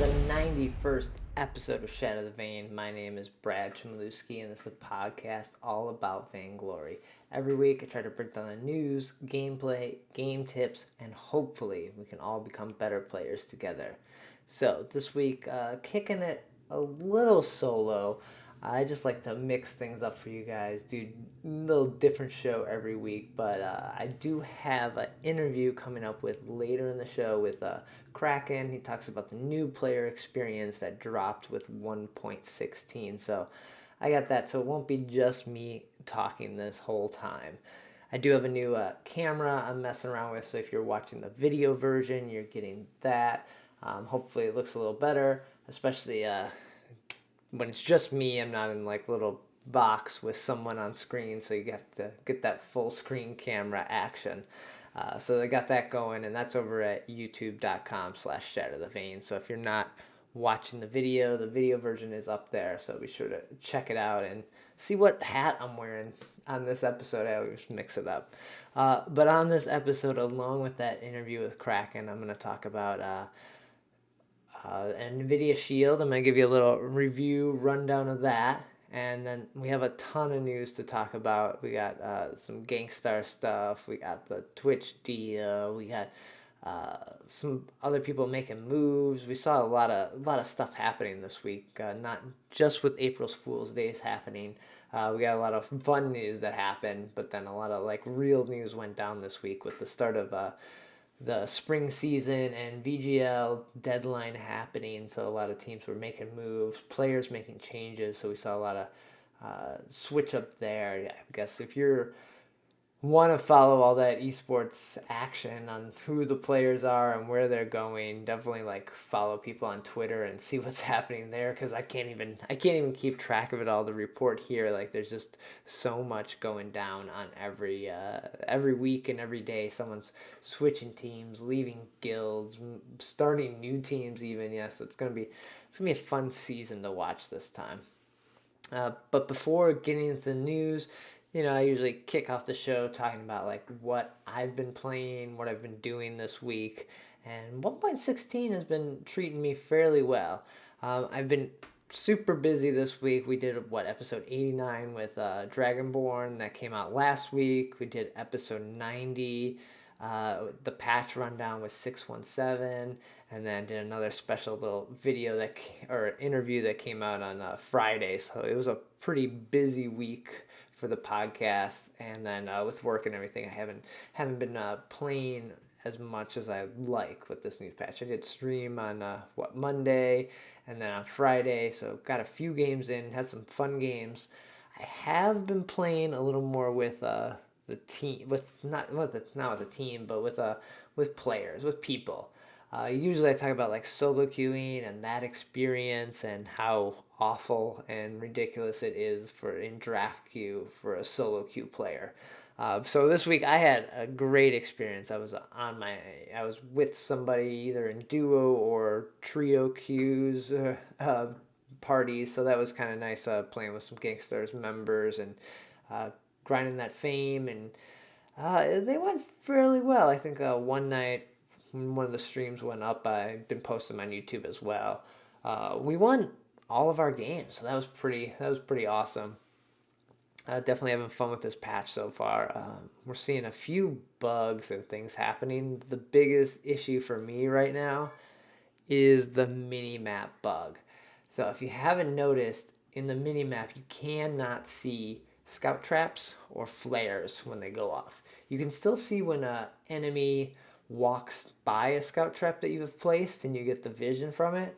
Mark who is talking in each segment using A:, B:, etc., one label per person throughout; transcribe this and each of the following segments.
A: the 91st episode of Shatter the Vein. My name is Brad Chmielewski, and this is a podcast all about Vainglory. Every week, I try to break down the news, gameplay, game tips, and hopefully we can all become better players together. So, this week, kicking it a little solo. I just like to mix things up for you guys, do a little different show every week. But I do have an interview coming up with later in the show with Kraken. He talks about the new player experience that dropped with 1.16. So I got that. So it won't be just me talking this whole time. I do have a new camera I'm messing around with. So if you're watching the video version, you're getting that. Hopefully it looks a little better, especially when it's just me. I'm not in like little box with someone on screen, so you have to get that full screen camera action. So they got that going, and that's over at youtube.com/shatterthevein. So if you're not watching the video version is up there, so be sure to check it out and see what hat I'm wearing on this episode. I always mix it up. But on this episode, along with that interview with Kraken, I'm going to talk about Nvidia Shield. I'm going to give you a little review rundown of that. And then we have a ton of news to talk about. We got some GankStars stuff. We got the Twitch deal. We got some other people making moves. We saw a lot of stuff happening this week. Not just with April's Fool's Days happening. We got a lot of fun news that happened, but then a lot of like real news went down this week with the start of the spring season and VGL deadline happening. So a lot of teams were making moves, players making changes. So we saw a lot of switch up there. Yeah, I guess if you're want to follow all that esports action on who the players are and where they're going, definitely like follow people on Twitter and see what's happening there, because I can't even keep track of it all to report here. Like there's just so much going down on every week and every day. Someone's switching teams, leaving guilds, starting new teams even. Yeah, so it's gonna be a fun season to watch this time. But before getting into the news, I usually kick off the show talking about like what I've been playing, what I've been doing this week, and 1.16 has been treating me fairly well. I've been super busy this week. We did episode 89 with Dragonborn that came out last week. We did episode 90. The patch rundown was 617, and then did another special little video or interview that came out on Friday. So it was a pretty busy week for the podcast, and then with work and everything, I haven't been playing as much as I like with this new patch. I did stream on Monday, and then on Friday, so got a few games in, had some fun games. I have been playing a little more with the team, not with the team, but with players, with people. Usually I talk about like solo queuing and that experience and how awful and ridiculous it is in draft queue for a solo queue player. So this week I had a great experience. I was with somebody either in duo or trio queues parties, so that was kind of nice playing with some GankStars members and grinding that fame, and they went fairly well. I think one night when one of the streams went up, I've been posting on YouTube as well. We won all of our games, so that was pretty awesome. Definitely having fun with this patch so far. We're seeing a few bugs and things happening. The biggest issue for me right now is the mini-map bug. So if you haven't noticed, in the mini-map you cannot see scout traps or flares when they go off. You can still see when an enemy walks by a scout trap that you have placed and you get the vision from it,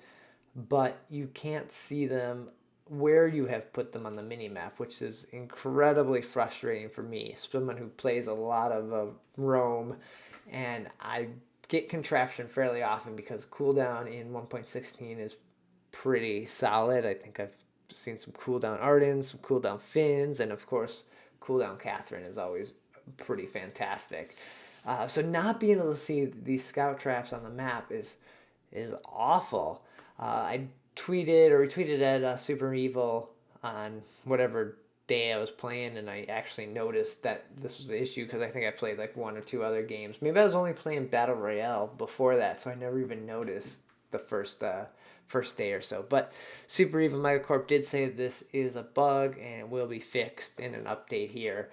A: but you can't see them where you have put them on the mini-map, which is incredibly frustrating for me, someone who plays a lot of Roam, and I get contraption fairly often because cooldown in 1.16 is pretty solid. I think I've seen some cooldown Ardens, some cooldown Finns, and of course cooldown Catherine is always pretty fantastic. So not being able to see these scout traps on the map is awful. I retweeted at Super Evil on whatever day I was playing, and I actually noticed that this was the issue because I think I played like one or two other games. Maybe I was only playing Battle Royale before that, so I never even noticed the first day or so. But Super Evil Megacorp did say this is a bug and it will be fixed in an update here.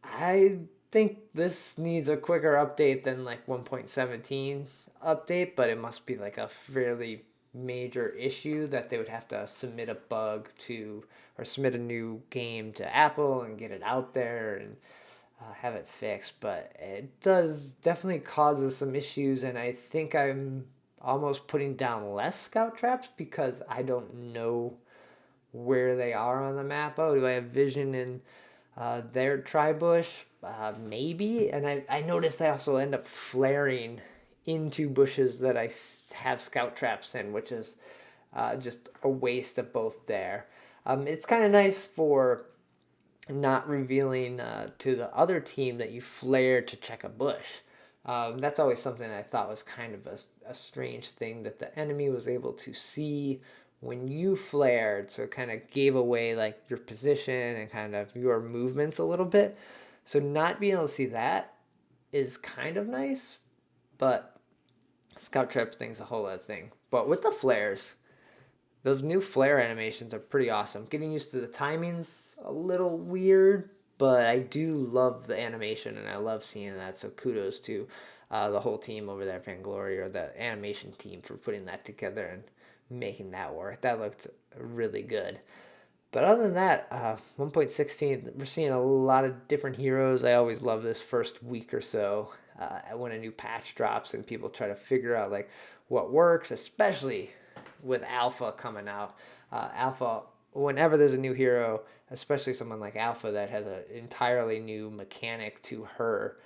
A: I think this needs a quicker update than like 1.17 update, but it must be like a fairly major issue that they would have to submit a bug to, or submit a new game to Apple and get it out there and have it fixed. But it does definitely causes some issues, and I think I'm almost putting down less scout traps because I don't know where they are on the map. Oh, do I have vision in their tri-bush? Maybe. And I noticed I also end up flaring into bushes that I have scout traps in, which is just a waste of both there. It's kind of nice for not revealing to the other team that you flared to check a bush. That's always something I thought was kind of a strange thing, that the enemy was able to see when you flared, so it kind of gave away like your position and kind of your movements a little bit. So not being able to see that is kind of nice, but scout trap thing's a whole other thing. But with the flares, those new flare animations are pretty awesome. Getting used to the timing's a little weird, but I do love the animation and I love seeing that. So kudos to the whole team over there, Vainglory, or the animation team, for putting that together and making that work. That looked really good. But other than that, 1.16, we're seeing a lot of different heroes. I always love this first week or so when a new patch drops and people try to figure out like what works, especially with Alpha coming out. Alpha, whenever there's a new hero, especially someone like Alpha that has an entirely new mechanic to her,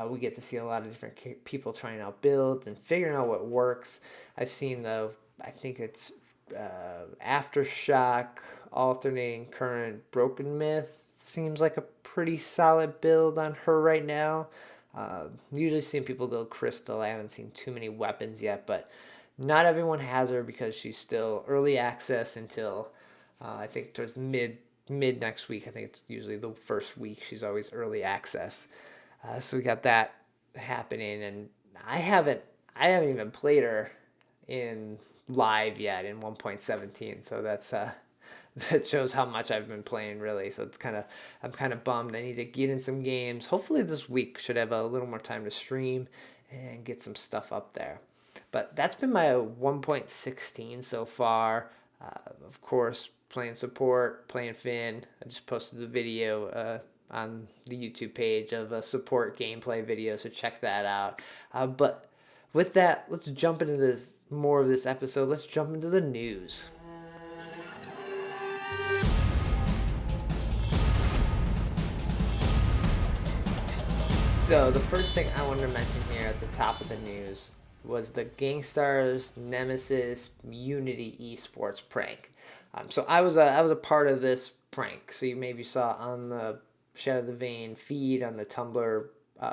A: we get to see a lot of different people trying out builds and figuring out what works. I've seen I think it's Aftershock, alternating current, Broken Myth seems like a pretty solid build on her right now. Usually seen people go Crystal. I haven't seen too many weapons yet, but not everyone has her because she's still early access until I think towards mid next week. I think it's usually the first week she's always early access. So we got that happening, and I haven't even played her in live yet in 1.17. So that's that shows how much I've been playing, really. So I'm kind of bummed. I need to get in some games. Hopefully this week should have a little more time to stream and get some stuff up there. But that's been my 1.16 so far. Of course, playing support, playing Finn. I just posted the video on the YouTube page of a support gameplay video, so check that out. But with that, let's jump into more of this episode. Let's jump into the news. So the first thing I wanted to mention here at the top of the news was the GankStars Nemesis Unity eSports prank. So I was a part of this prank. So you maybe saw on the Shatter the Vein feed, on the Tumblr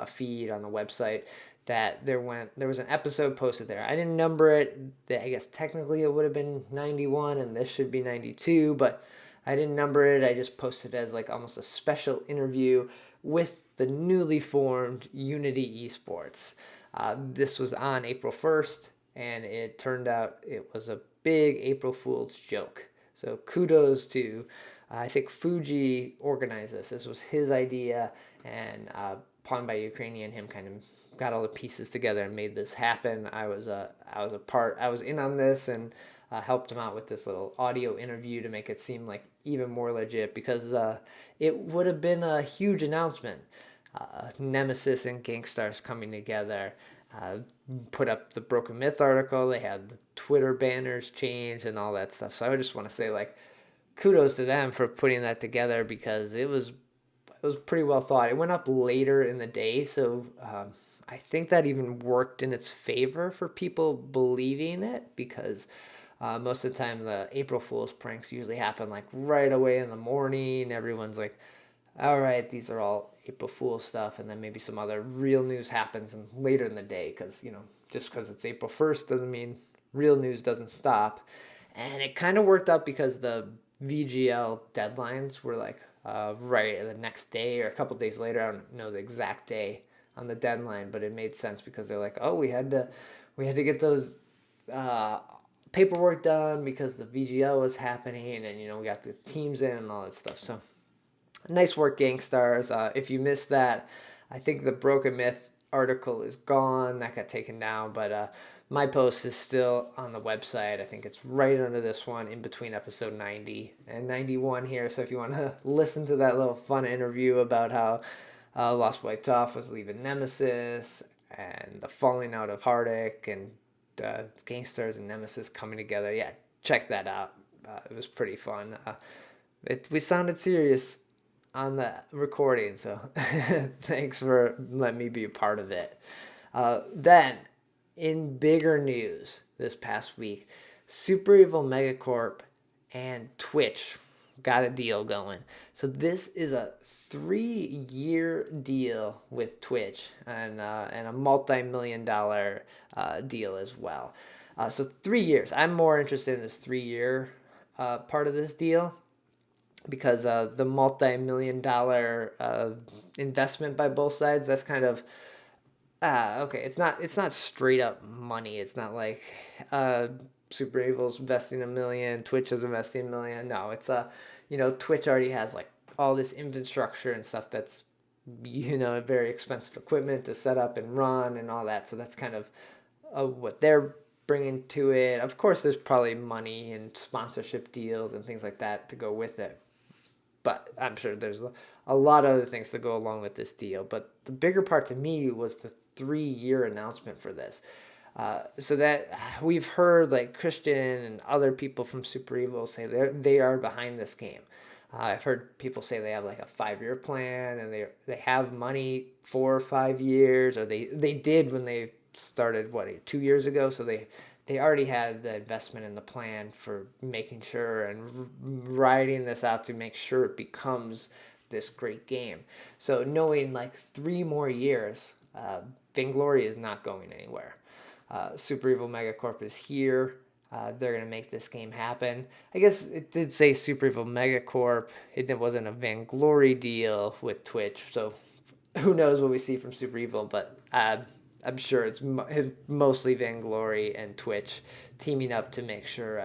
A: feed, on the website, that there was an episode posted there. I didn't number it. I guess technically it would have been 91 and this should be 92, but I didn't number it. I just posted it as like almost a special interview with the newly formed Unity eSports. This was on April 1st, and it turned out it was a big April Fool's joke. So kudos to, I think Fuji organized this. This was his idea, and Pawned by Ukrainian, him kind of got all the pieces together and made this happen. I was in on this and helped him out with this little audio interview to make it seem like even more legit, because it would have been a huge announcement. Nemesis and GankStars coming together. Put up the Broken Myth article. They had the Twitter banners changed and all that stuff. So I just want to say, like, kudos to them for putting that together, because it was pretty well thought. It went up later in the day, so I think that even worked in its favor for people believing it, because most of the time the April Fool's pranks usually happen like right away in the morning. Everyone's like, all right, these are all April Fool's stuff, and then maybe some other real news happens later in the day, because, just because it's April 1st doesn't mean real news doesn't stop. And it kind of worked out because the VGL deadlines were like right the next day or a couple days later. I don't know the exact day on the deadline, but it made sense because they're like, oh, we had to get those paperwork done because the VGL was happening, and we got the teams in and all that stuff. So nice work, GankStars. If you missed that, I think the Broken Myth article is gone. That got taken down, but my post is still on the website. I think it's right under this one, in between episode 90 and 91 here. So if you want to listen to that little fun interview about how Lost Boy Tough was leaving Nemesis, and the falling out of Hardic, and GankStars and Nemesis coming together, yeah, check that out. It was pretty fun. We sounded serious on the recording, so thanks for letting me be a part of it. Then, in bigger news this past week, Super Evil Megacorp and Twitch got a deal going. So this is a 3-year deal with Twitch, and a multi-million-dollar deal as well. So 3 years. I'm more interested in this 3-year part of this deal, because the multi-million-dollar investment by both sides, that's kind of okay. It's not straight up money. It's not like Super Evil's investing $1 million, Twitch is investing $1 million. No, it's Twitch already has like all this infrastructure and stuff that's very expensive equipment to set up and run and all that. So that's kind of what they're bringing to it. Of course, there's probably money and sponsorship deals and things like that to go with it. But I'm sure there's a lot of other things to go along with this deal. But the bigger part to me was the 3-year announcement for this. So that we've heard like Christian and other people from Super Evil say they are behind this game. I've heard people say they have like a 5-year plan, and they have money for 5 years, or they did when they started 2 years ago. So they already had the investment in the plan for making sure and riding this out to make sure it becomes this great game. So knowing like 3 more years, Vainglory is not going anywhere. Super Evil Megacorp is here. They're going to make this game happen. I guess it did say Super Evil Megacorp. It wasn't a Vainglory deal with Twitch. So who knows what we see from Super Evil, but I'm sure it's mostly Vainglory and Twitch teaming up to make sure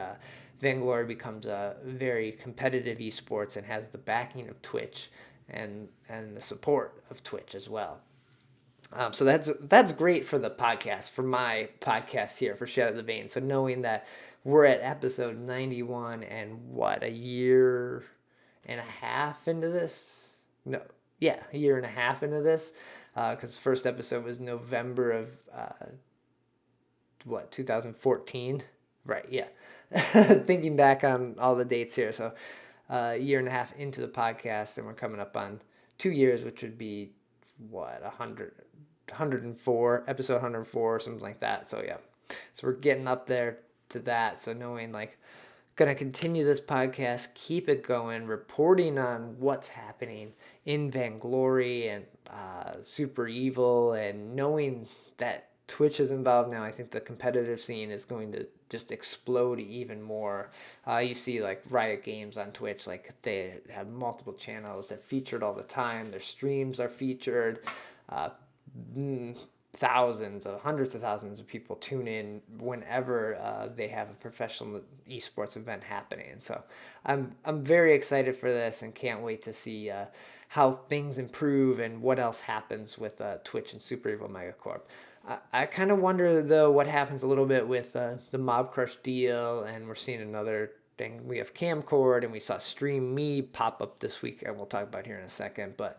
A: Vainglory becomes a very competitive esports and has the backing of Twitch and the support of Twitch as well. So that's great for the podcast, for my podcast here, for Shatter the Vein. So knowing that we're at episode 91 and a year and a half into this? No, yeah, a year and a half into this. Because the first episode was November of 2014, right? Yeah. Thinking back on all the dates here, so a year and a half into the podcast, and we're coming up on 2 years, which would be 104, episode 104, something like that. So yeah, so we're getting up there to that. So knowing like, gonna continue this podcast, keep it going, reporting on what's happening in Vainglory and Super Evil, and knowing that Twitch is involved now, I think the competitive scene is going to just explode even more. You see like Riot Games on Twitch, like they have multiple channels that featured all the time. Their streams are featured. Hundreds of thousands of people tune in whenever they have a professional esports event happening. So I'm very excited for this and can't wait to see how things improve and what else happens with Twitch and Super Evil Megacorp. I kind of wonder though what happens a little bit with the Mob Crush deal, and we're seeing another thing. We have Camcord, and we saw Stream Me pop up this week, and we'll talk about here in a second. But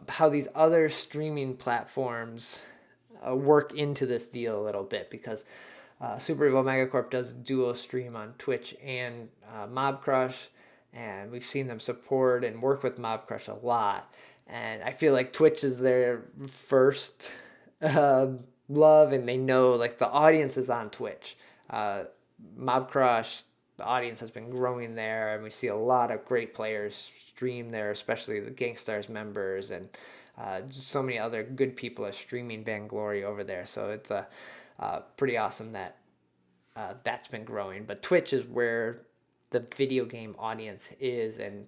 A: how these other streaming platforms work into this deal a little bit, because Super Evil Megacorp does duo stream on Twitch and Mob Crush, and we've seen them support and work with Mob Crush a lot. And I feel like Twitch is their first love, and they know like the audience is on Twitch. Mob Crush, the audience has been growing there, and we see a lot of great players stream there, especially the GankStars members, and just so many other good people are streaming Vainglory over there. So it's pretty awesome that that's been growing. But Twitch is where the video game audience is, and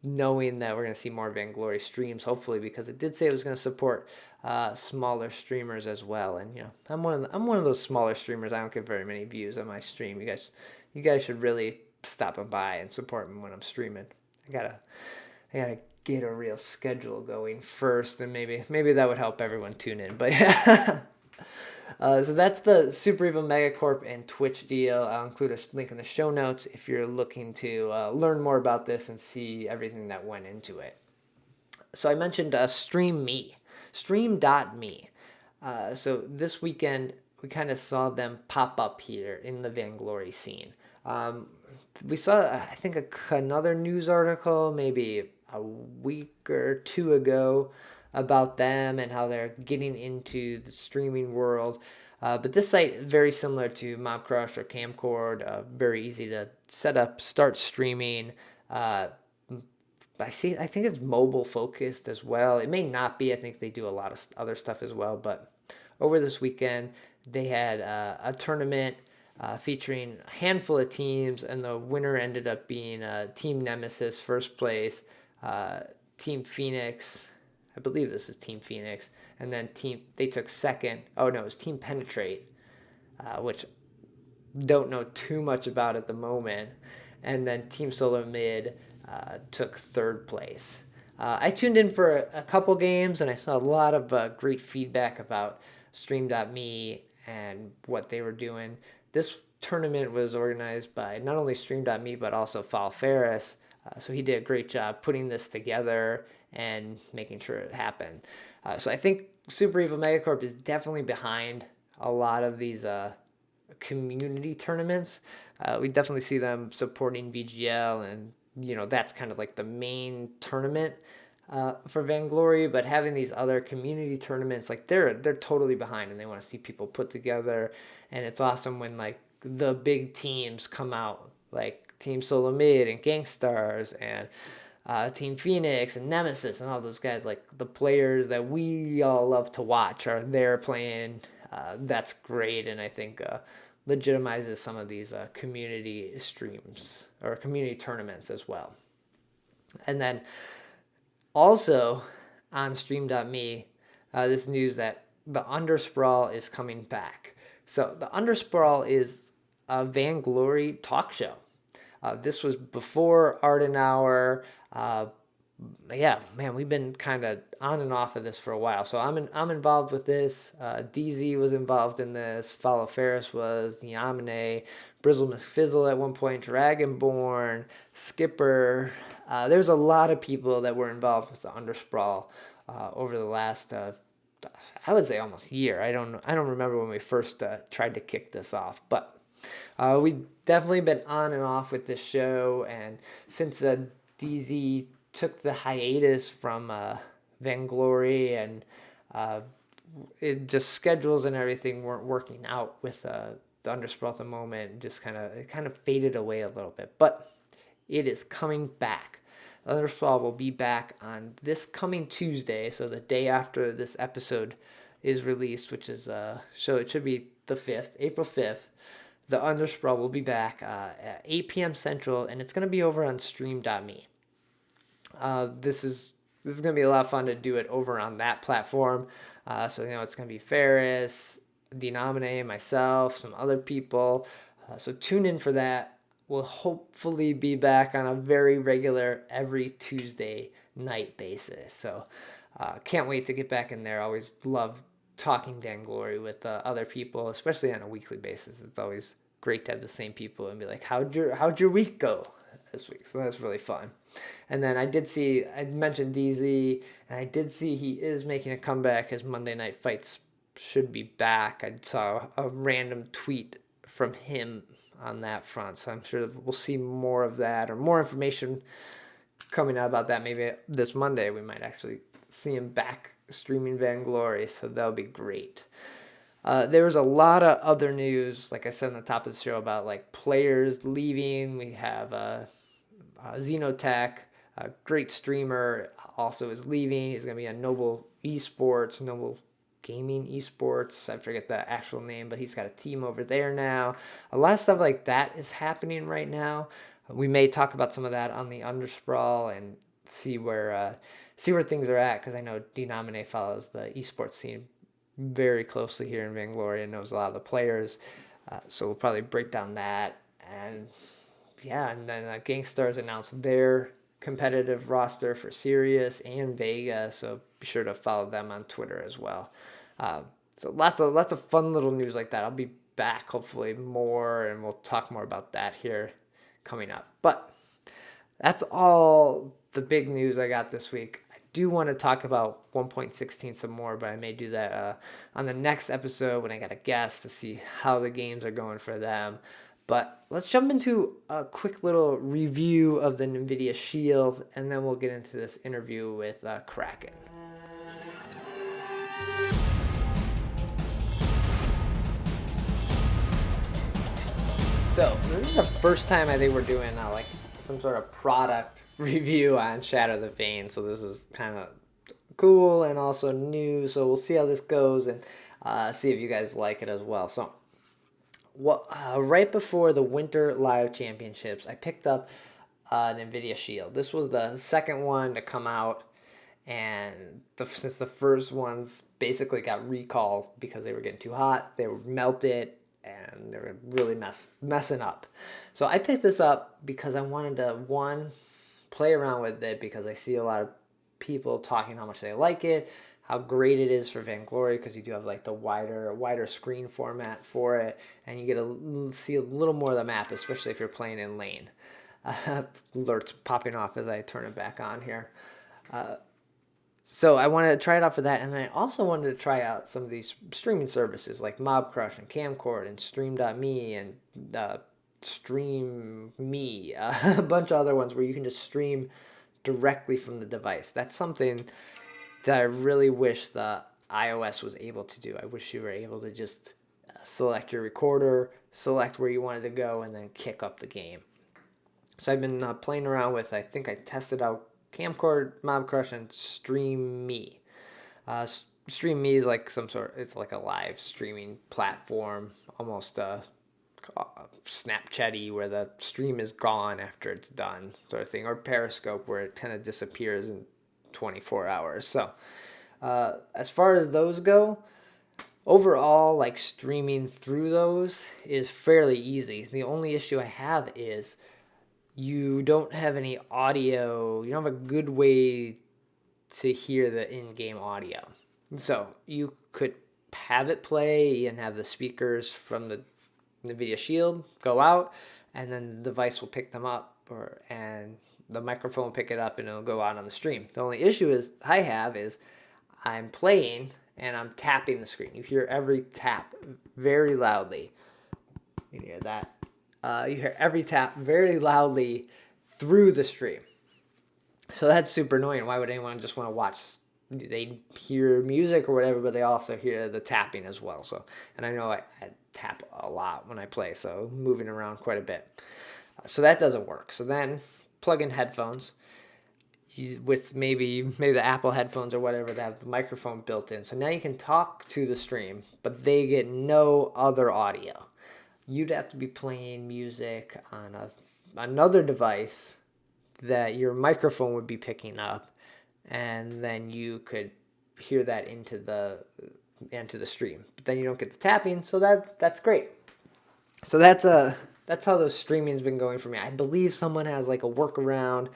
A: knowing that we're going to see more Vainglory streams, hopefully, because it did say it was going to support smaller streamers as well. And I'm one of those smaller streamers. I don't get very many views on my stream. You guys should really stop by and support me when I'm streaming. I gotta get a real schedule going first, and maybe that would help everyone tune in. But yeah. So that's the Super Evil Megacorp and Twitch deal. I'll include a link in the show notes if you're looking to learn more about this and see everything that went into it. So I mentioned Stream.me. So this weekend, we kind of saw them pop up here in the Vainglory scene. We saw, I think, another news article maybe a week or two ago about them and how they're getting into the streaming world. But this site, very similar to MobCrush or Camcord, very easy to set up, start streaming. I think it's mobile focused as well. It may not be. I think they do a lot of other stuff as well. But over this weekend, they had a tournament featuring a handful of teams, and the winner ended up being Team Nemesis, first place, Team Phoenix. I believe this is Team Phoenix, and then they took second. Oh no, it was Team Penetrate, which don't know too much about at the moment, and then Team Solo Mid took third place. I tuned in for a couple games, and I saw a lot of great feedback about Stream.me and what they were doing. This tournament was organized by not only Stream.me but also Fall Ferris, so he did a great job putting this together and making sure it happened. So I think Super Evil Megacorp is definitely behind a lot of these community tournaments. We definitely see them supporting VGL, and that's kind of like the main tournament for Vainglory. But having these other community tournaments, like they're totally behind, and they want to see people put together. And it's awesome when like the big teams come out, like Team Solo Mid and GankStars and Team Phoenix and Nemesis and all those guys, like the players that we all love to watch are there playing. That's great, and I think legitimizes some of these community streams or community tournaments as well. And then also on Stream.me, this news that the Undersprawl is coming back. So the Undersprawl is a Vainglory talk show. This was before Arden Hour. Yeah, man, we've been kind of on and off of this for a while. So I'm involved with this. DZ was involved in this. Follow Ferris was. Yamane, Brizzle McFizzle at one point, Dragonborn, Skipper. There's a lot of people that were involved with the Undersprawl over the last, I would say, almost year. I don't remember when we first tried to kick this off, but we've definitely been on and off with this show, and since DZ took the hiatus from Vainglory, and it just schedules and everything weren't working out with the Undersprawl at the moment. Just kind of faded away a little bit, but it is coming back. The Undersprawl will be back on this coming Tuesday, so the day after this episode is released, which is so it should be the 5th, April 5th. The Undersprawl will be back at 8 p.m. Central, and it's going to be over on Stream.me. This is going to be a lot of fun to do it over on that platform. So it's going to be Ferris, Denomine, myself, some other people. So tune in for that. We'll hopefully be back on a very regular every Tuesday night basis. So can't wait to get back in there. Always love talking Vainglory with other people, especially on a weekly basis. It's always great to have the same people and be like, how'd your week go this week? So that's really fun. And then I mentioned DZ, and I did see he is making a comeback. His Monday Night Fights should be back. I saw a random tweet from him on that front, so I'm sure we'll see more of that or more information coming out about that. Maybe this Monday we might actually see him back streaming Vainglory, so that'll be great. There was a lot of other news, like I said on the top of the show, about like players leaving. We have Xenotech, a great streamer, also is leaving. He's going to be on Noble Gaming Esports. I forget the actual name, but he's got a team over there now. A lot of stuff like that is happening right now. We may talk about some of that on the Undersprawl, and see where things are at, because I know Denomine follows the esports scene very closely here in Vainglory and knows a lot of the players. So we'll probably break down that. And yeah, and then GankStars announced their competitive roster for Sirius and Vega, so be sure to follow them on Twitter as well. So lots of fun little news like that. I'll be back hopefully more, and we'll talk more about that here coming up. But that's all the big news I got this week. I do want to talk about 1.16 some more, but I may do that on the next episode when I got a guest to see how the games are going for them. But let's jump into a quick little review of the Nvidia Shield, and then we'll get into this interview with Kraken. So this is the first time I think we're doing like some sort of product review on Shatter the Vein. So this is kind of cool and also new. So we'll see how this goes and see if you guys like it as well. So right before the Winter Live Championships, I picked up an Nvidia Shield. This was the second one to come out, and since the first ones basically got recalled because they were getting too hot, they were melted, and they were really messing up. So I picked this up because I wanted to, play around with it, because I see a lot of people talking how much they like it, how great it is for Vainglory, because you do have like the wider screen format for it, and you get to see a little more of the map, especially if you're playing in lane. Alerts popping off as I turn it back on here. So I wanted to try it out for that, and then I also wanted to try out some of these streaming services like MobCrush and Camcord and Stream.me and StreamMe, a bunch of other ones where you can just stream directly from the device. That's something that I really wish the iOS was able to do. I wish you were able to just select your recorder, select where you wanted to go, and then kick up the game. So I've been playing around with, I think I tested out Camcord, MobCrush, and StreamMe. StreamMe is like it's like a live streaming platform, almost Snapchat-y, where the stream is gone after it's done, sort of thing, or Periscope, where it kind of disappears in 24 hours. So as far as those go, overall, like streaming through those is fairly easy. The only issue I have is you don't have any audio. You don't have a good way to hear the in-game audio. So you could have it play and have the speakers from the Nvidia Shield go out, and then the device will pick them up, and the microphone will pick it up, and it'll go out on the stream. The only issue is I'm playing and I'm tapping the screen. You hear every tap very loudly. You hear that? You hear every tap very loudly through the stream. So that's super annoying. Why would anyone just want to watch? They hear music or whatever, but they also hear the tapping as well. So, and I know I tap a lot when I play, so moving around quite a bit. So that doesn't work. So then plug in headphones with maybe the Apple headphones or whatever that have the microphone built in. So now you can talk to the stream, but they get no other audio. You'd have to be playing music on another device that your microphone would be picking up, and then you could hear that into the stream. But then you don't get the tapping, so that's great. So that's how the streaming's been going for me. I believe someone has like a workaround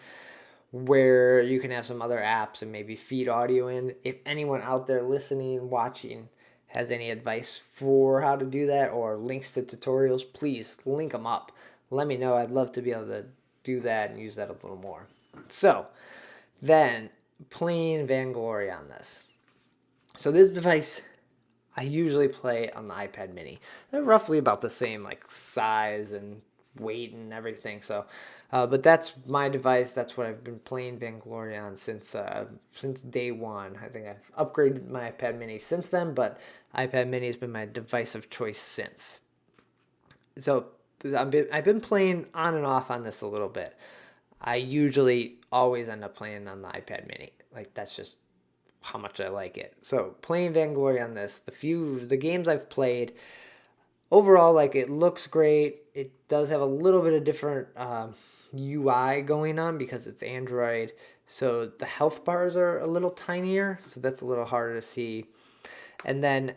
A: where you can have some other apps and maybe feed audio in. If anyone out there listening, watching, has any advice for how to do that or links to tutorials, please link them up. Let me know. I'd love to be able to do that and use that a little more. So then playing Vainglory on this. So this device, I usually play on the iPad mini. They're roughly about the same like size and weight and everything. So, but that's my device. That's what I've been playing Vainglory on since day one. I think I've upgraded my iPad mini since then, but iPad mini has been my device of choice since. So I've been playing on and off on this a little bit. I usually always end up playing on the iPad mini. Like, that's just how much I like it. So playing Vainglory on this, the games I've played, overall, like, it looks great. It does have a little bit of different UI going on because it's Android, So the health bars are a little tinier, so that's a little harder to see. And then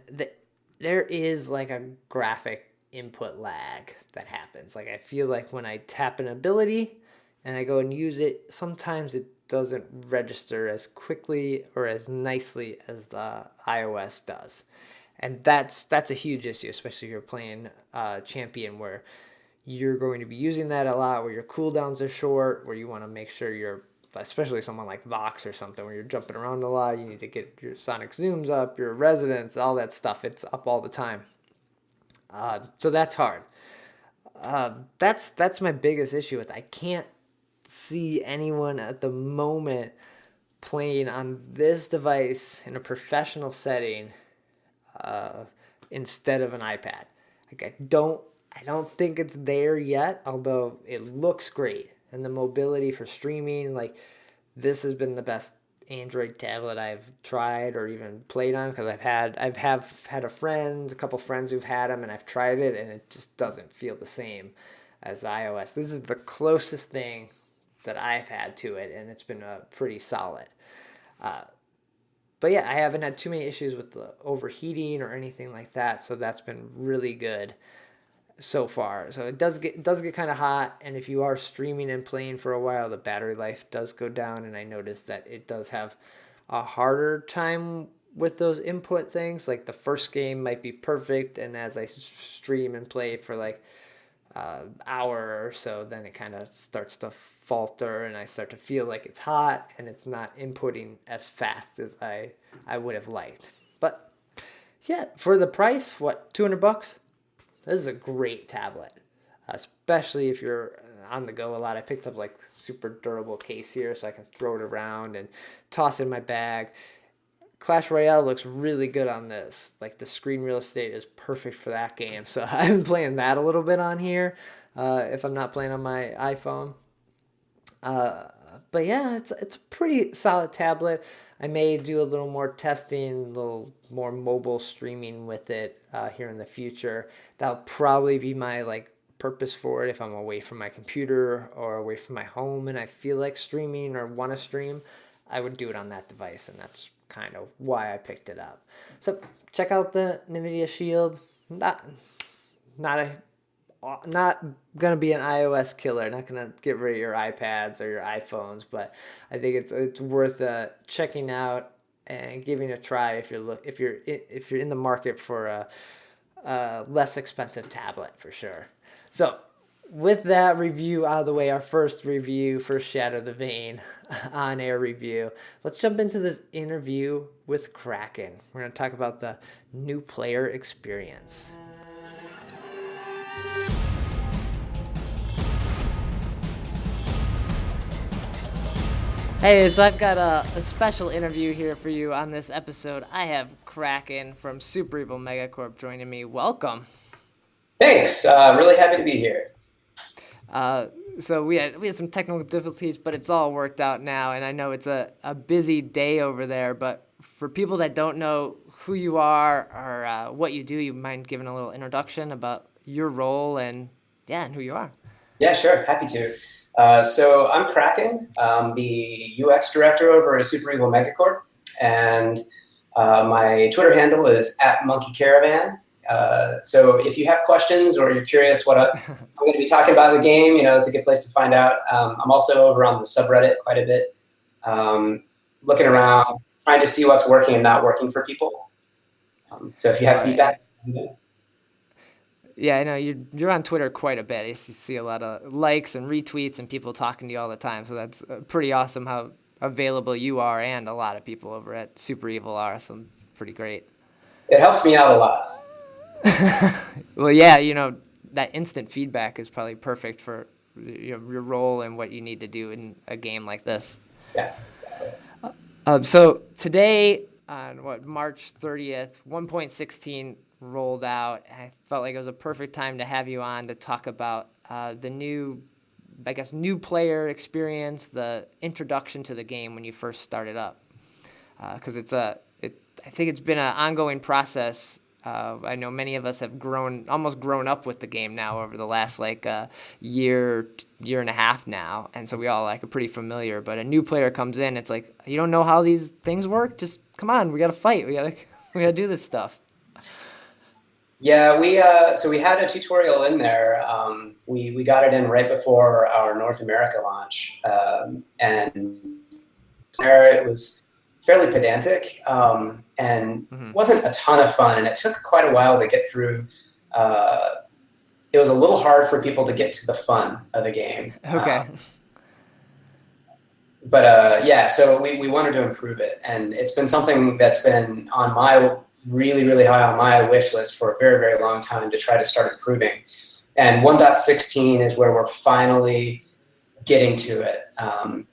A: there is like a graphic input lag that happens. Like I feel like when I tap an ability and I go and use it, sometimes it doesn't register as quickly or as nicely as the iOS does. And that's a huge issue, especially if you're playing champion where you're going to be using that a lot, where your cooldowns are short, where you want to make sure you're, especially someone like Vox or something, where you're jumping around a lot, you need to get your sonic zooms up, your resonance, all that stuff. It's up all the time. So that's hard. That's my biggest issue with it. I can't see anyone at the moment playing on this device in a professional setting uh, instead of an iPad. Like I don't think it's there yet, although it looks great. And the mobility for streaming, like this has been the best Android tablet I've tried or even played on, because I've had a couple friends who've had them, and I've tried it, and it just doesn't feel the same as the iOS. This is the closest thing that I've had to it, and it's been pretty solid. But yeah, I haven't had too many issues with the overheating or anything like that, so that's been really good so far. So it does get kind of hot, and if you are streaming and playing for a while, the battery life does go down, and I noticed that it does have a harder time with those input things. Like the first game might be perfect, and as I stream and play for like hour or so, then it kind of starts to falter, and I start to feel like it's hot, and it's not inputting as fast as I would have liked. But yeah, for the price, what, $200? This is a great tablet, especially if you're on the go a lot. I picked up like super durable case here, so I can throw it around and toss it in my bag. Clash Royale looks really good on this. Like the screen real estate is perfect for that game. So I've been playing that a little bit on here if I'm not playing on my iPhone. Uh, but yeah, it's a pretty solid tablet. I may do a little more testing, a little more mobile streaming with it here in the future. That'll probably be my like purpose for it if I'm away from my computer or away from my home and I feel like streaming or want to stream. I would do it on that device, and that's kind of why I picked it up. So check out the Nvidia Shield. Not a not gonna be an iOS killer. Not gonna get rid of your iPads or your iPhones, but I think it's worth checking out and giving a try if you're in the market for a less expensive tablet for sure. So with that review out of the way, our first Shatter the Vein on air review, let's jump into this interview with Kraken. We're going to talk about the new player experience. Hey, so I've got a special interview here for you on this episode. I have Kraken from Super Evil Megacorp joining me. Welcome.
B: Thanks. Really happy to be here.
A: So we had some technical difficulties, but it's all worked out now. And I know it's a busy day over there, but for people that don't know who you are or what you do, you mind giving a little introduction about your role and who you are?
B: Yeah, sure. Happy to. So I'm Kraken. I'm the UX director over at Super Evil Megacorp, and my Twitter handle is @MonkeyCaravan. So if you have questions or you're curious what I'm going to be talking about in the game, it's a good place to find out. I'm also over on the subreddit quite a bit, looking around, trying to see what's working and not working for people. So if you have feedback.
A: Yeah, I know you're on Twitter quite a bit. I see a lot of likes and retweets and people talking to you all the time. So that's pretty awesome how available you are, and a lot of people over at Super Evil are. So pretty great.
B: It helps me out a lot.
A: Well, yeah, that instant feedback is probably perfect for your role and what you need to do in a game like this.
B: Yeah.
A: So today, on March 30th, 1.16 rolled out. I felt like it was a perfect time to have you on to talk about the new player experience, the introduction to the game when you first started up. Because I think it's been an ongoing process I know many of us have almost grown up with the game now over the last like year, year and a half now, and so we all like are pretty familiar. But a new player comes in, it's like you don't know how these things work. Just come on, we gotta fight. We gotta do this stuff.
B: Yeah, so we had a tutorial in there. We got it in right before our North America launch, and there it was fairly pedantic, and wasn't a ton of fun, and it took quite a while to get through. It was a little hard for people to get to the fun of the game.
A: Okay.
B: But yeah, so we wanted to improve it, and it's been something that's been on my really high on my wish list for a very long time to try to start improving. And 1.16 is where we're finally getting to it.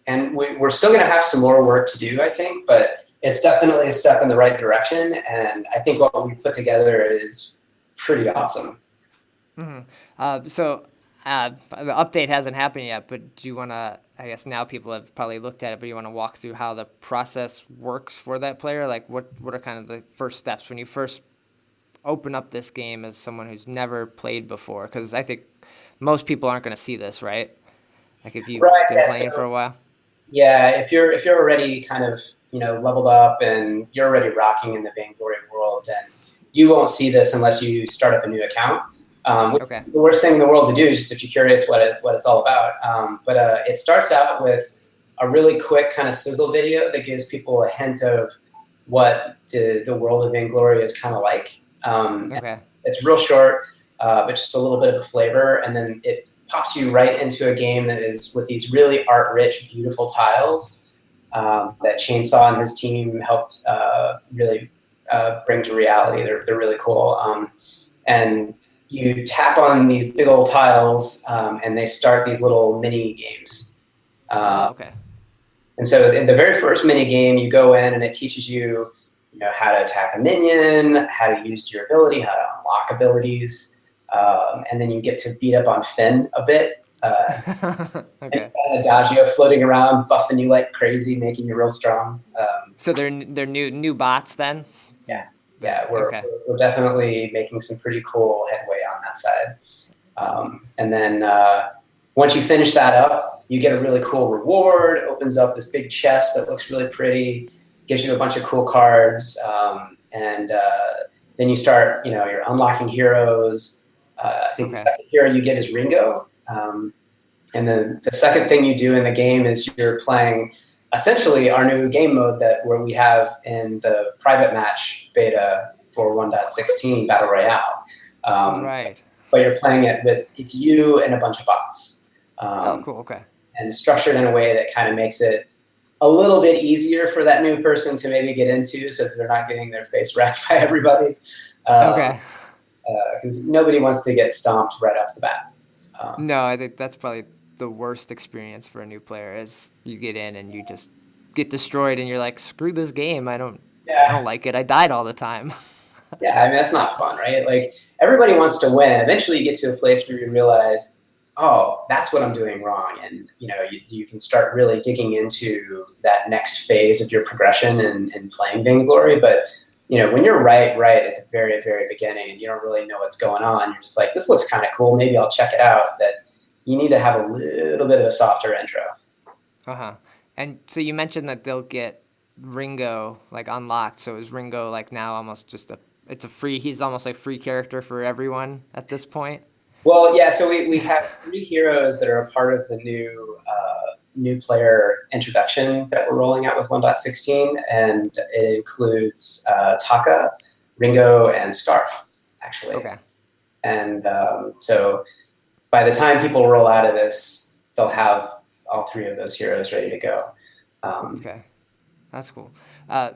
B: And we're still going to have some more work to do, I think, but it's definitely a step in the right direction. And I think what we put together is pretty awesome.
A: So the update hasn't happened yet, but do you want to, I guess now people have probably looked at it, but you want to walk through how the process works for that player? Like what are kind of the first steps when you first open up this game as someone who's never played before? Because I think most people aren't going to see this, right? Like if you've been playing for a while.
B: Yeah, if you're already kind of leveled up and you're already rocking in the Vainglory world, then you won't see this unless you start up a new account. The worst thing in the world to do is just if you're curious what it's all about. But it starts out with a really quick kind of sizzle video that gives people a hint of what the world of Vainglory is kind of like. It's real short, but just a little bit of a flavor, and then it pops you right into a game that is with these really art-rich, beautiful tiles that Chainsaw and his team helped really bring to reality. They're really cool. And you tap on these big old tiles, and they start these little mini games. And so in the very first mini game, you go in and it teaches you, how to attack a minion, how to use your ability, how to unlock abilities, and then you get to beat up on Finn a bit. And Adagio floating around, buffing you like crazy, making you real strong.
A: So they're new bots then?
B: Yeah, we're definitely making some pretty cool headway on that side. And then once you finish that up, you get a really cool reward. It opens up this big chest that looks really pretty, gives you a bunch of cool cards, and then you start, you're unlocking heroes. I think the second hero you get is Ringo. And then the second thing you do in the game is you're playing essentially our new game mode where we have in the private match beta for 1.16 Battle Royale. But you're playing it with it's you and a bunch of bots. And structured in a way that kind of makes it a little bit easier for that new person to maybe get into, so that they're not getting their face wrecked by everybody. Because nobody wants to get stomped right off the bat.
A: No, I think that's probably the worst experience for a new player is you get in and you just get destroyed and you're like, screw this game. I don't like it. I died all the time.
B: Yeah, I mean, that's not fun, right? Like everybody wants to win. Eventually you get to a place where you realize, oh, that's what I'm doing wrong. And, you can start really digging into that next phase of your progression and playing Vainglory. But, when you're right at the very, very beginning and you don't really know what's going on, you're just like, this looks kind of cool. Maybe I'll check it out. That you need to have a little bit of a softer intro.
A: And so you mentioned that they'll get Ringo like unlocked. So is Ringo like now almost just he's almost like free character for everyone at this point?
B: Well, yeah, so we have 3 heroes that are a part of the new player introduction that we're rolling out with 1.16, and it includes Taka, Ringo, and Scarf, actually. And so by the time people roll out of this, they'll have all 3 of those heroes ready to go.
A: That's cool.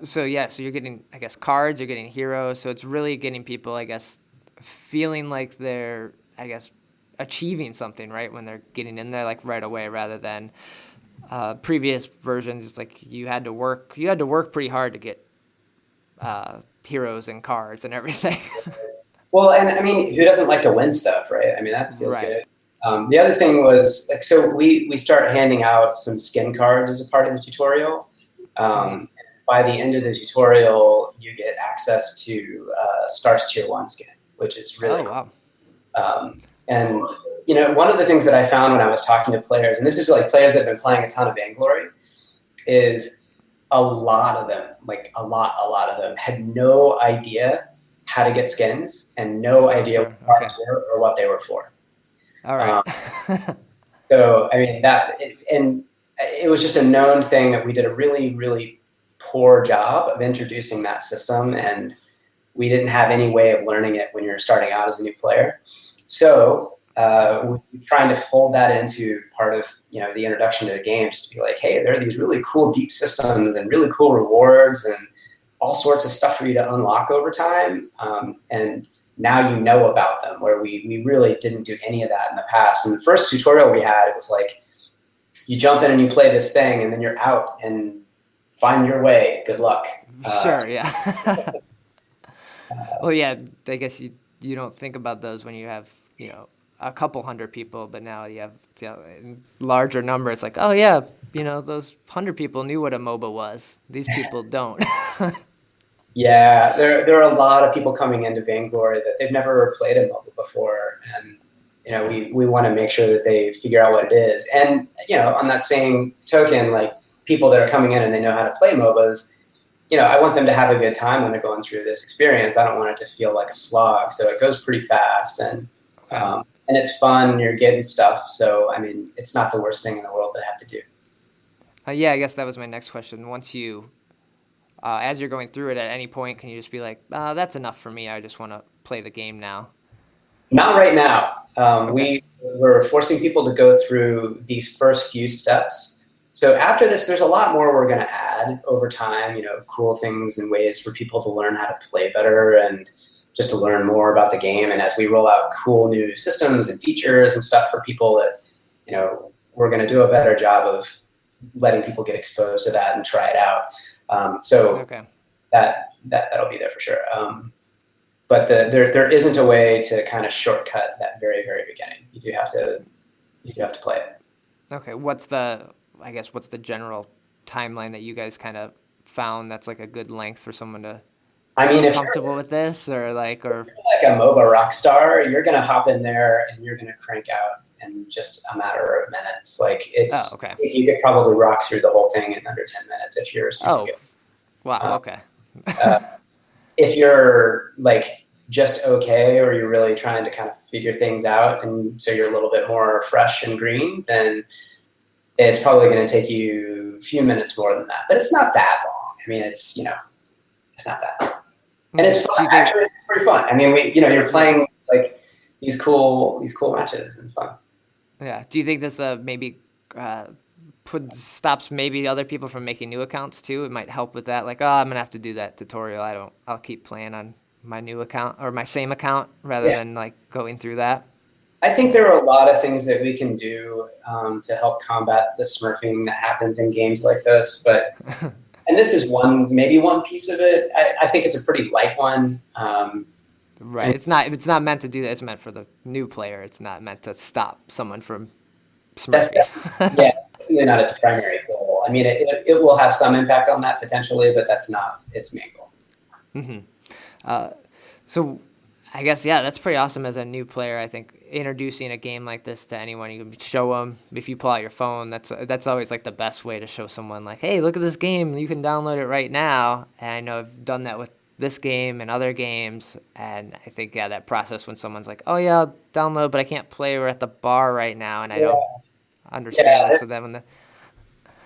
A: So you're getting, I guess, cards, you're getting heroes, so it's really getting people, I guess, feeling like they're, I guess, achieving something, right, when they're getting in there like right away, rather than previous versions. It's like you had to work pretty hard to get heroes and cards and everything.
B: Well, and I mean, who doesn't like to win stuff, right? I mean, that feels good. The other thing was so we start handing out some skin cards as a part of the tutorial. by the end of the tutorial, you get access to Stars Tier 1 skin, which is really cool.
A: Wow.
B: And, you know, one of the things that I found when I was talking to players, and this is like players that have been playing a ton of Vainglory, is a lot of them, like a lot of them had no idea how to get skins and no idea
A: Sure.
B: what
A: Okay.
B: they were or what they were for.
A: All right.
B: So, I mean, and it was just a known thing that we did a really, really poor job of introducing that system, and we didn't have any way of learning it when you're starting out as a new player. So we're trying to fold that into part of, you know, the introduction to the game, just to be like, hey, there are these really cool deep systems and really cool rewards and all sorts of stuff for you to unlock over time. And now you know about them, where we really didn't do any of that in the past. And the first tutorial we had, it was like, you jump in and you play this thing, and then you're out and find your way. Good luck.
A: Sure, yeah. Well, yeah, I guess you don't think about those when you have, you know, a couple hundred people, but now you have, you know, larger number. It's like, oh yeah, you know, those 100 people knew what a MOBA was. These people don't.
B: Yeah, there are a lot of people coming into Vainglory that they've never played a MOBA before, and you know, we want to make sure that they figure out what it is. And you know, on that same token, like people that are coming in and they know how to play MOBAs, you know, I want them to have a good time when they're going through this experience. I don't want it to feel like a slog, so it goes pretty fast, and it's fun. You're getting stuff, so I mean, it's not the worst thing in the world to have to do.
A: Yeah, I guess that was my next question. Once you, as you're going through it, at any point, can you just be like, that's enough for me. I just want to play the game now.
B: Not right now. We're forcing people to go through these first few steps. So after this, there's a lot more we're going to add over time, you know, cool things and ways for people to learn how to play better and just to learn more about the game. And as we roll out cool new systems and features and stuff for people, that, you know, we're going to do a better job of letting people get exposed to that and try it out. That'll be there for sure. But there isn't a way to kind of shortcut that very, very beginning. You do have to play it.
A: Okay, what's the general timeline that you guys kind of found that's like a good length for someone to be comfortable with this, or like a
B: MOBA rock star, you're gonna hop in there and you're gonna crank out in just a matter of minutes. Like you could probably rock through the whole thing in under 10 minutes if you're super good.
A: Wow. Okay.
B: If you're like just okay, or you're really trying to kind of figure things out, and so you're a little bit more fresh and green, then it's probably going to take you a few minutes more than that. But it's not that long. I mean, it's not that. And it's fun. Actually, it's pretty fun. I mean, you're playing like these cool matches, and it's fun.
A: Yeah. Do you think this maybe stops maybe other people from making new accounts too? It might help with that. Like, I'm gonna have to do that tutorial. I'll keep playing on my new account or my same account rather than like going through that.
B: I think there are a lot of things that we can do to help combat the smurfing that happens in games like this. But and this is maybe one piece of it. I think it's a pretty light one.
A: Right. It's not meant to do that. It's meant for the new player. It's not meant to stop someone from smurfing.
B: Yeah, definitely not its primary goal. I mean, it will have some impact on that potentially, but that's not its main goal.
A: Mm-hmm. So I guess, yeah, that's pretty awesome as a new player. I think introducing a game like this to anyone, you can show them, if you pull out your phone, that's always like the best way to show someone like, hey, look at this game. You can download it right now. And I know I've done that with this game and other games. And I think, yeah, that process when someone's like, oh, yeah, I'll download, but I can't play. We're at the bar right now. And I don't understand this. So then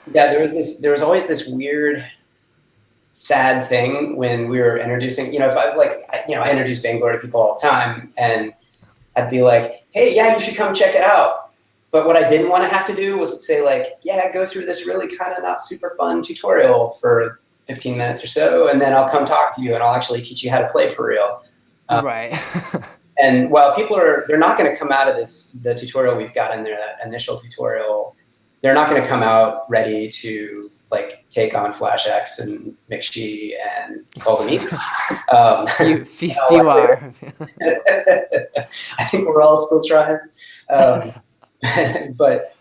B: there was always this weird, sad thing when we were introducing, I introduce Vainglory to people all the time, and I'd be like, hey, yeah, you should come check it out. But what I didn't want to have to do was say like, yeah, go through this really kind of not super fun tutorial for 15 minutes or so, and then I'll come talk to you and I'll actually teach you how to play for real.
A: Right.
B: And while they're not going to come out of the tutorial we've got in there, that initial tutorial, they're not going to come out ready to like take on Flash X and McShee and Call the Meat.
A: You are.
B: I think we're all still trying. But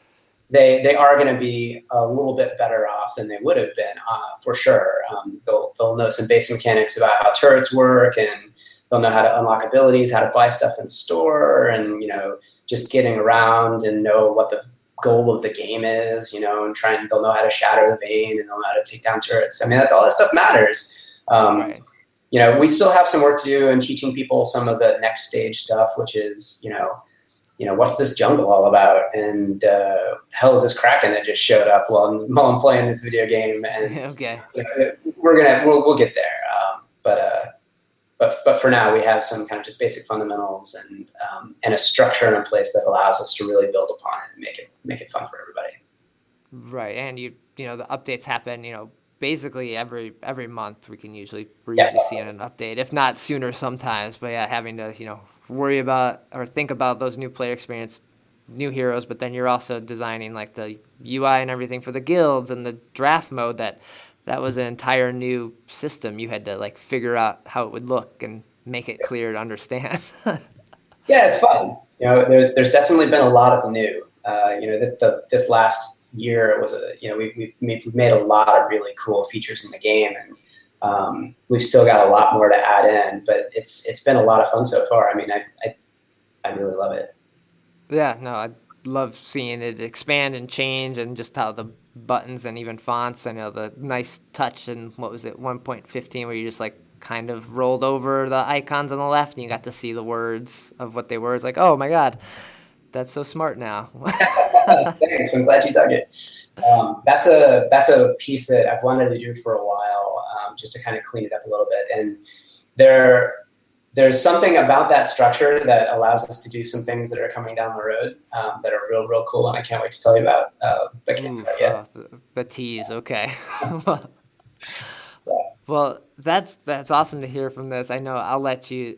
B: they are going to be a little bit better off than they would have been, for sure. They'll know some basic mechanics about how turrets work, and they'll know how to unlock abilities, how to buy stuff in the store, and just getting around and know what the goal of the game is, and they'll know how to shatter the vein, and they'll know how to take down turrets. I mean, all that stuff matters.
A: Right.
B: We still have some work to do in teaching people some of the next stage stuff, which is, what's this jungle all about? And hell is this Kraken that just showed up while I'm playing this video game? And
A: Okay.
B: we'll get there. But for now, we have some kind of just basic fundamentals and a structure in place that allows us to really build upon it and make it fun for everybody.
A: Right, and the updates happen, basically every month. We're usually seeing an update, if not sooner sometimes. But yeah, having to worry about or think about those new player experience, new heroes, but then you're also designing like the UI and everything for the guilds and the draft mode. That was an entire new system. You had to like figure out how it would look and make it clear to understand.
B: Yeah, it's fun. There's definitely been a lot of new. This last year it was we've made a lot of really cool features in the game, and we've still got a lot more to add in. But it's been a lot of fun so far. I mean, I really love it.
A: Yeah, no, I love seeing it expand and change, and just how the buttons and even fonts. I know the nice touch in what was it 1.15, where you just like kind of rolled over the icons on the left and you got to see the words of what they were. It's like, oh my god, that's so smart now.
B: Thanks. I'm glad you dug it. That's a piece that I've wanted to do for a while, just to kind of clean it up a little bit. And there's something about that structure that allows us to do some things that are coming down the road, that are real cool, and I can't wait to tell you about. But can't yet.
A: The tease. Okay. Well, that's awesome to hear from this. I know I'll let you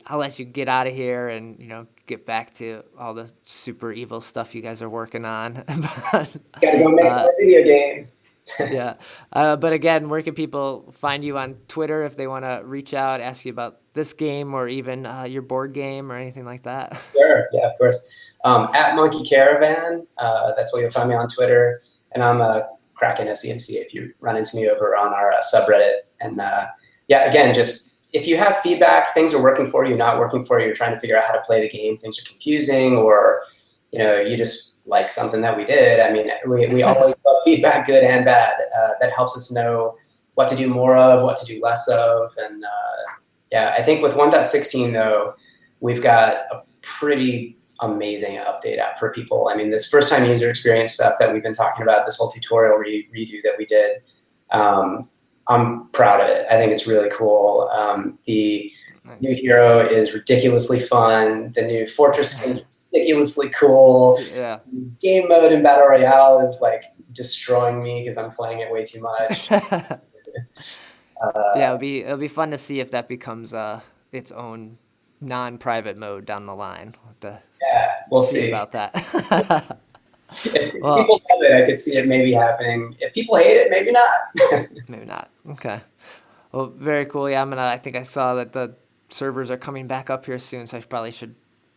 A: get out of here and get back to all the super evil stuff you guys are working on.
B: Gotta go make a video game.
A: Yeah. But again, where can people find you on Twitter if they want to reach out, ask you about this game or even your board game or anything like that?
B: Sure. Yeah, of course. At Monkey Caravan, that's where you'll find me on Twitter, and I'm a Kraken SEMC if you run into me over on our subreddit. And yeah, again, just if you have feedback, things are working for you, not working for you, you're trying to figure out how to play the game, things are confusing, or you just like something that we did. I mean, we always love feedback, good and bad. That helps us know what to do more of, what to do less of. And yeah, I think with 1.16 though, we've got a pretty amazing update out for people. I mean, this first time user experience stuff that we've been talking about, this whole tutorial redo that we did, I'm proud of it. I think it's really cool. The new hero is ridiculously fun. The new fortress is ridiculously cool.
A: Yeah.
B: Game mode in Battle Royale is like destroying me because I'm playing it way too much.
A: Yeah, it'll be fun to see if that becomes its own non-private mode down the line.
B: Yeah, we'll see
A: about that.
B: If people love it, I could see it maybe happening. If people hate it, maybe not.
A: Maybe not. Okay. Well, very cool. Yeah, I think I saw that the servers are coming back up here soon, so I probably should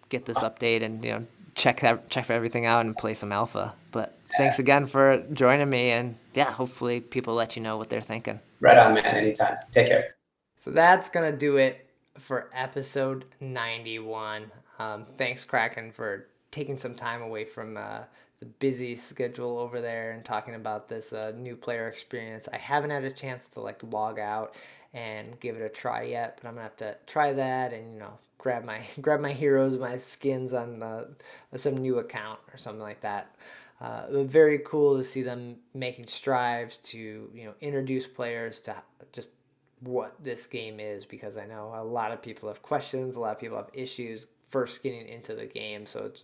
A: get this update and check for everything out and play some alpha. But thanks again for joining me, and yeah, hopefully people let you know what they're thinking.
B: Right on, man. Anytime. Take care.
A: So that's gonna do it for episode 91. Thanks, Kraken, for taking some time away from the busy schedule over there and talking about this new player experience. I haven't had a chance to like log out and give it a try yet, but I'm gonna have to try that and grab my heroes, my skins on some new account or something like that. Very cool to see them making strives to introduce players to just what this game is, because I know a lot of people have questions, a lot of people have issues first getting into the game, so it's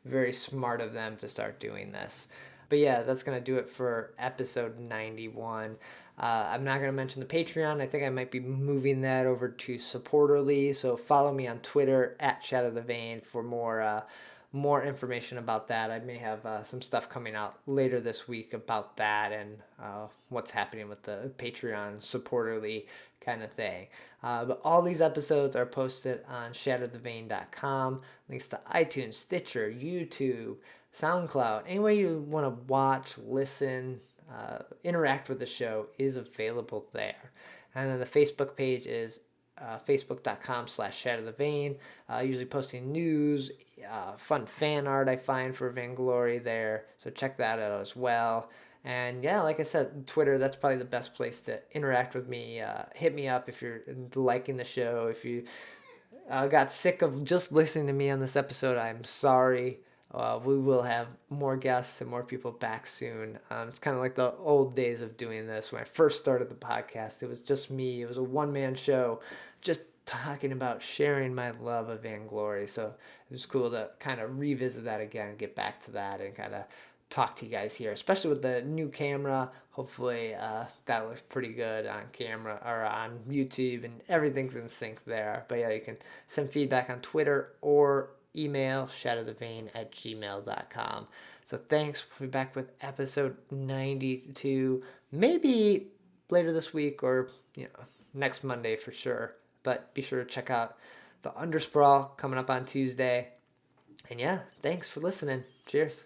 A: very smart of them to start doing this. But yeah, that's going to do it for episode 91. I'm not going to mention the Patreon. I think I might be moving that over to Supporterly, so follow me on Twitter at Shatter the Vein for more information about that. I may have some stuff coming out later this week about that and what's happening with the Patreon Supporterly kind of thing. But all these episodes are posted on shatterthevein.com. Links to iTunes, Stitcher, YouTube, SoundCloud. Any way you want to watch, listen, interact with the show is available there. And then the Facebook page is facebook.com/shatterthevein. Usually posting news, fun fan art I find for Vainglory there. So check that out as well. And yeah, like I said, Twitter, that's probably the best place to interact with me. Hit me up if you're liking the show. If you got sick of just listening to me on this episode, I'm sorry. We will have more guests and more people back soon. It's kind of like the old days of doing this. When I first started the podcast, it was just me. It was a one-man show, just talking about sharing my love of Vainglory. So it was cool to kind of revisit that again, get back to that, and kind of talk to you guys here, especially with the new camera. Hopefully that looks pretty good on camera or on YouTube, and everything's in sync there. But yeah, you can send feedback on Twitter or email shatterthevein@gmail.com. So thanks. We'll be back with episode 92, maybe later this week or next Monday for sure. But be sure to check out the Undersprawl coming up on Tuesday. And yeah, thanks for listening. Cheers.